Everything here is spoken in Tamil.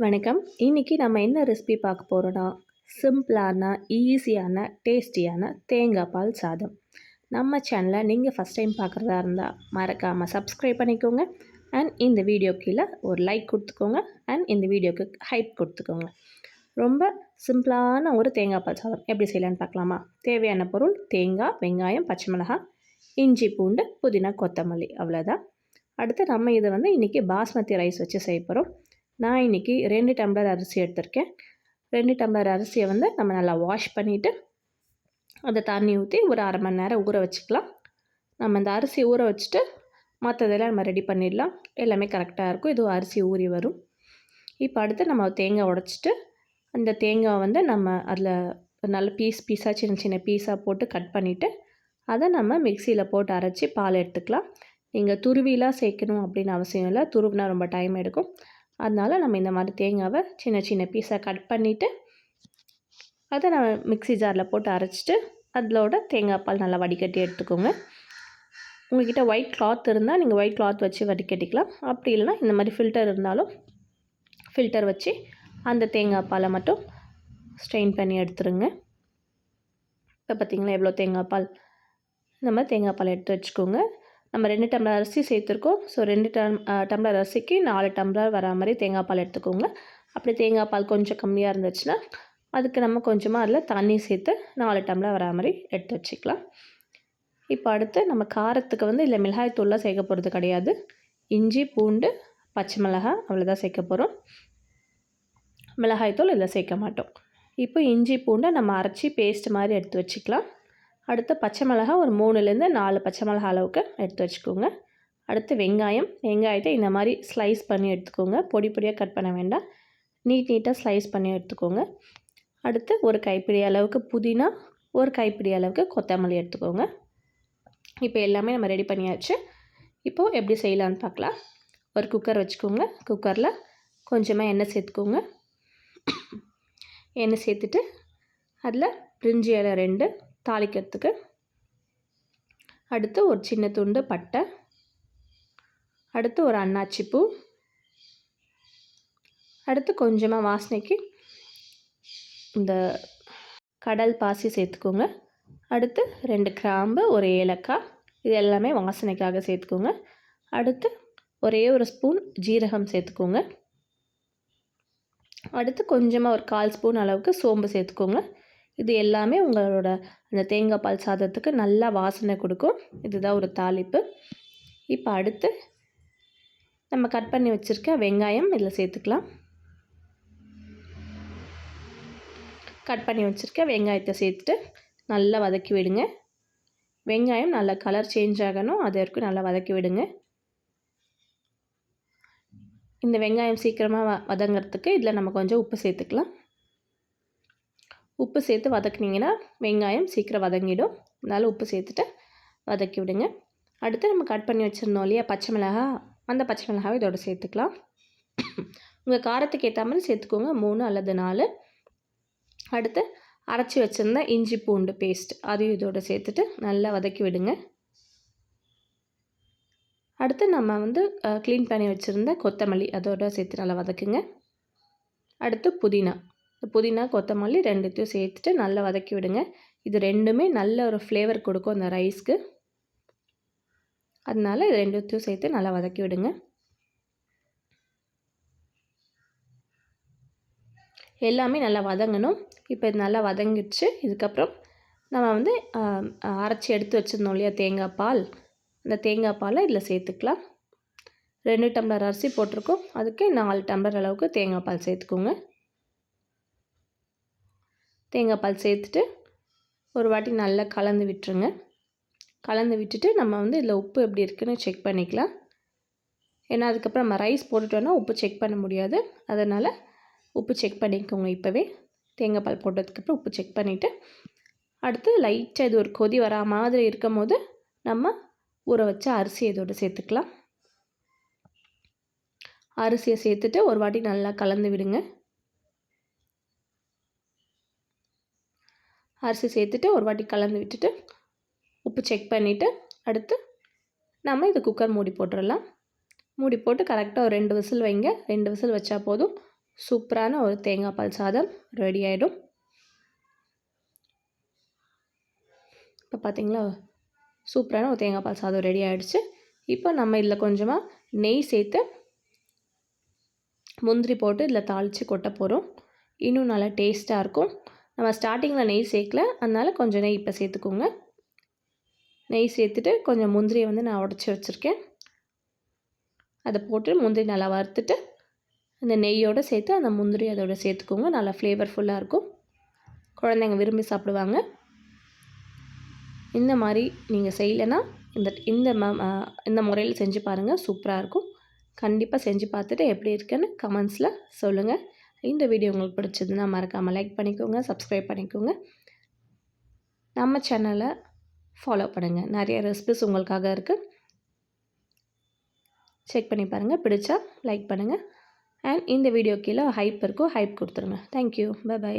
வணக்கம். இன்னைக்கு நம்ம என்ன ரெசிபி பார்க்க போறோம்னா, சிம்பிளான, ஈஸியான, டேஸ்டியான தேங்காய் பால் சாதம். நம்ம சேனலை நீங்கள் ஃபஸ்ட் டைம் பார்க்குறதா இருந்தால் மறக்காமல் சப்ஸ்கிரைப் பண்ணிக்கோங்க. அண்ட் இந்த வீடியோ கீழே ஒரு லைக் கொடுத்துக்கோங்க. அண்ட் இந்த வீடியோக்கு ஹைப் கொடுத்துக்கோங்க. ரொம்ப சிம்பிளான ஒரு தேங்காய் பால் சாதம் எப்படி செய்யலான்னு பார்க்கலாமா? தேவையான பொருள் தேங்காய், வெங்காயம், பச்சை மிளகாய், இஞ்சி, பூண்டு, புதினா, கொத்தமல்லி, அவ்வளோதான். அடுத்து நம்ம இதை இன்றைக்கி பாஸ்மதி ரைஸ் வச்சு செய்ய போகிறோம். நான் இன்றைக்கி 2 டம்ளர் அரிசி எடுத்திருக்கேன். 2 டம்ளர் அரிசியை நம்ம நல்லா வாஷ் பண்ணிவிட்டு அதை தண்ணி ஊற்றி ஒரு அரை மணி நேரம் ஊற வச்சுக்கலாம். நம்ம இந்த அரிசி ஊற வச்சுட்டு மற்றதெல்லாம் நம்ம ரெடி பண்ணிடலாம். எல்லாமே கரெக்டாக இருக்கும். இதுவும் அரிசி ஊறி வரும். இப்போ அடுத்து நம்ம தேங்காய் உடைச்சிட்டு அந்த தேங்காய் நம்ம அதில் நல்ல பீஸாக சின்ன சின்ன பீஸாக போட்டு கட் பண்ணிவிட்டு அதை நம்ம மிக்சியில் போட்டு அரைச்சி பால் எடுத்துக்கலாம். நீங்கள் துருவிலாம் சேர்க்கணும் அப்படின்னு அவசியம் இல்லை. துருவினா ரொம்ப டைம் எடுக்கும். அதனால் நம்ம இந்த மாதிரி தேங்காவை சின்ன சின்ன பீஸாக கட் பண்ணிவிட்டு அதை நம்ம மிக்ஸி ஜாரில் போட்டு அரைச்சிட்டு அதோட தேங்காய் பால் நல்லா வடிகட்டி எடுத்துக்கோங்க. உங்கள்கிட்ட ஒயிட் கிளாத் இருந்தால் நீங்கள் ஒயிட் கிளாத் வச்சு வடிகட்டிக்கலாம். அப்படி இல்லைனா இந்த மாதிரி ஃபில்டர் இருந்தாலும் ஃபில்டர் வச்சு அந்த தேங்காய் பாலை மட்டும் ஸ்ட்ரெயின் பண்ணி எடுத்துருங்க. இப்போ பார்த்திங்களா எவ்வளோ தேங்காய் பால். இந்த மாதிரி தேங்காய் பால் எடுத்து வச்சுக்கோங்க. நம்ம 2 டம்ளர் அரிசி சேர்த்துருக்கோம். ஸோ 2 டம்ளர் அரிசிக்கு 4 டம்ளர் வரா மாதிரி தேங்காய் பால் எடுத்துக்கோங்க. அப்படி தேங்காய் பால் கொஞ்சம் கம்மியாக இருந்துச்சுன்னா அதுக்கு நம்ம கொஞ்சமாக அதில் தண்ணி சேர்த்து 4 டம்ளர் வரா மாதிரி எடுத்து வச்சுக்கலாம். இப்போ அடுத்து நம்ம காரத்துக்கு இதில் மிளகாய் தூள்லாம் சேர்க்க போகிறது கிடையாது. இஞ்சி, பூண்டு, பச்சை மிளகாய் அவ்வளோதான் சேர்க்க போகிறோம். மிளகாய் தூள் இதில் சேர்க்க மாட்டோம். இப்போ இஞ்சி பூண்டை நம்ம அரைச்சி பேஸ்ட் மாதிரி எடுத்து வச்சுக்கலாம். அடுத்து பச்சை மிளகாய் ஒரு 3லேருந்து 4 பச்சை மிளகாய் அளவுக்கு எடுத்து வச்சுக்கோங்க. அடுத்து வெங்காயத்தை இந்த மாதிரி ஸ்லைஸ் பண்ணி எடுத்துக்கோங்க. பொடி பொடியாக கட் பண்ண வேண்டாம். நீட்டாக ஸ்லைஸ் பண்ணி எடுத்துக்கோங்க. அடுத்து ஒரு கைப்பிடி அளவுக்கு புதினா, ஒரு கைப்பிடி அளவுக்கு கொத்தமல்லி எடுத்துக்கோங்க. இப்போ எல்லாமே நம்ம ரெடி பண்ணியாச்சு. இப்போது எப்படி செய்யலான்னு பார்க்கலாம். ஒரு குக்கர் வச்சுக்கோங்க. குக்கரில் கொஞ்சமாக எண்ணெய் சேர்த்துக்கோங்க. எண்ணெய் சேர்த்துட்டு அதில் பிரிஞ்சி இலை 2 தாளிக்கிறதுக்கு, அடுத்து ஒரு சின்ன துண்டு பட்டை, அடுத்து ஒரு அன்னாச்சி பூ, அடுத்து கொஞ்சமாக வாசனைக்கு இந்த கடல் பாசி சேர்த்துக்கோங்க. அடுத்து 2 கிராம்பு, ஒரு ஏலக்காய், இது எல்லாமே வாசனைக்காக சேர்த்துக்கோங்க. அடுத்து ஒரே ஒரு ஸ்பூன் ஜீரகம் சேர்த்துக்கோங்க. அடுத்து கொஞ்சமாக ஒரு 1/4 ஸ்பூன் அளவுக்கு சோம்பு சேர்த்துக்கோங்க. இது எல்லாமே உங்களோட அந்த தேங்காய் பால் சாதத்துக்கு நல்லா வாசனை கொடுக்கும். இதுதான் ஒரு தாளிப்பு. இப்போ அடுத்து நம்ம கட் பண்ணி வச்சுருக்க வெங்காயம் இதில் சேர்த்துக்கலாம். கட் பண்ணி வச்சுருக்க வெங்காயத்தை சேர்த்துட்டு நல்லா வதக்கி விடுங்க. வெங்காயம் நல்லா கலர் சேஞ்ச் ஆகணும். அது வரைக்கும் நல்லா வதக்கி விடுங்க. இந்த வெங்காயம் சீக்கிரமாக வதங்கிறதுக்கு இதில் நம்ம கொஞ்சம் உப்பு சேர்த்துக்கலாம். உப்பு சேர்த்து வதக்குனிங்கன்னா வெங்காயம் சீக்கிரம் வதங்கிடும். அதனால் உப்பு சேர்த்துட்டு வதக்கி விடுங்க. அடுத்து நம்ம கட் பண்ணி வச்சுருந்தோம் இல்லையா பச்சை மிளகாய், அந்த பச்சை மிளகாவை இதோட சேர்த்துக்கலாம். உங்கள் காரத்துக்கு ஏற்ற மாதிரி சேர்த்துக்கோங்க. 3 அல்லது 4. அடுத்து அரைச்சி வச்சுருந்த இஞ்சி பூண்டு பேஸ்ட் அதையும் இதோட சேர்த்துட்டு நல்லா வதக்கி விடுங்க. அடுத்து நம்ம க்ளீன் பண்ணி வச்சுருந்த கொத்தமல்லி அதோட சேர்த்து நல்லா வதக்குங்க. அடுத்து புதினா, கொத்தமல்லி 2த்தையும் சேர்த்துட்டு நல்லா வதக்கி விடுங்க. இது 2மே நல்ல ஒரு ஃப்ளேவர் கொடுக்கும் அந்த ரைஸ்க்கு. அதனால இது 2த்தையும் சேர்த்து நல்லா வதக்கி விடுங்க. எல்லாமே நல்லா வதங்கணும். இப்போ இது நல்லா வதங்கிடுச்சு. இதுக்கப்புறம் நம்ம அரைச்சி எடுத்து வச்சுருந்தோம் இல்லையா தேங்காய் பால், அந்த தேங்காய் பாலை இதில் சேர்த்துக்கலாம். 2 டம்ளர் அரிசி போட்டிருக்கோம். அதுக்கு 4 டம்ளர் அளவுக்கு தேங்காய் பால் சேர்த்துக்கோங்க. தேங்காய் பால் சேர்த்துட்டு ஒரு வாட்டி நல்லா கலந்து விட்டுருங்க. கலந்து விட்டுட்டு நம்ம இதில் உப்பு எப்படி இருக்குன்னு செக் பண்ணிக்கலாம். ஏன்னா அதுக்கப்புறம் நம்ம ரைஸ் போட்டுட்டோன்னா உப்பு செக் பண்ண முடியாது. அதனால் உப்பு செக் பண்ணிக்கோங்க. இப்போவே தேங்காய் பால் போட்டதுக்கப்புறம் உப்பு செக் பண்ணிவிட்டு அடுத்து லைட்டாக இது ஒரு கொதி வரா மாதிரி இருக்கும் போது நம்ம ஊற வச்ச அரிசி இதோட சேர்த்துக்கலாம். அரிசியை சேர்த்துட்டு ஒரு வாட்டி நல்லா கலந்து விடுங்க. அரிசி சேர்த்துட்டு ஒரு வாட்டி கலந்து விட்டுட்டு உப்பு செக் பண்ணிவிட்டு அடுத்து நம்ம இது குக்கர் மூடி போட்டுடலாம். மூடி போட்டு கரெக்டாக ஒரு 2 விசில் வைங்க. 2 விசில் வச்சா போதும். சூப்பரான ஒரு தேங்காய் பால் சாதம் ரெடி ஆகிடும். இப்போ பார்த்தீங்களா, சூப்பரான ஒரு தேங்காய் பால் சாதம் ரெடி ஆகிடுச்சு. இப்போ நம்ம இதில் கொஞ்சமாக நெய் சேர்த்து முந்திரி போட்டு இதில் தாளித்து கொட்ட போகிறோம். இன்னும் நல்லா டேஸ்ட்டாக இருக்கும். நம்ம ஸ்டார்டிங்கில் நெய் சேர்க்கல, அதனால் கொஞ்சம் நெய் இப்போ சேர்த்துக்கோங்க. நெய் சேர்த்துட்டு கொஞ்சம் முந்திரியை வந்து நான் உடச்சி வச்சுருக்கேன். அதை போட்டு முந்திரி நல்லா வறுத்துட்டு அந்த நெய்யோடு சேர்த்து அந்த முந்திரி அதோட சேர்த்துக்கோங்க. நல்லா ஃப்ளேவர்ஃபுல்லாக இருக்கும். குழந்தைங்க விரும்பி சாப்பிடுவாங்க. இந்த மாதிரி நீங்கள் செய்யலைன்னா இந்த முறையில் செஞ்சு பாருங்கள். சூப்பராக இருக்கும். கண்டிப்பாக செஞ்சு பார்த்துட்டு எப்படி இருக்குன்னு கமெண்ட்ஸில் சொல்லுங்கள். இந்த வீடியோ உங்களுக்கு பிடிச்சதுன்னா மறக்காமல் லைக் பண்ணிக்கோங்க, சப்ஸ்கிரைப் பண்ணிக்கோங்க. நம்ம சேனலை ஃபாலோ பண்ணுங்கள். நிறைய ரெசிபிஸ் உங்களுக்காக இருக்குது. செக் பண்ணி பாருங்கள். பிடிச்சா லைக் பண்ணுங்கள். அண்ட் இந்த வீடியோ கீழே ஹைப் இருக்கும், ஹைப் கொடுத்துருங்க. தேங்க்யூ. பை.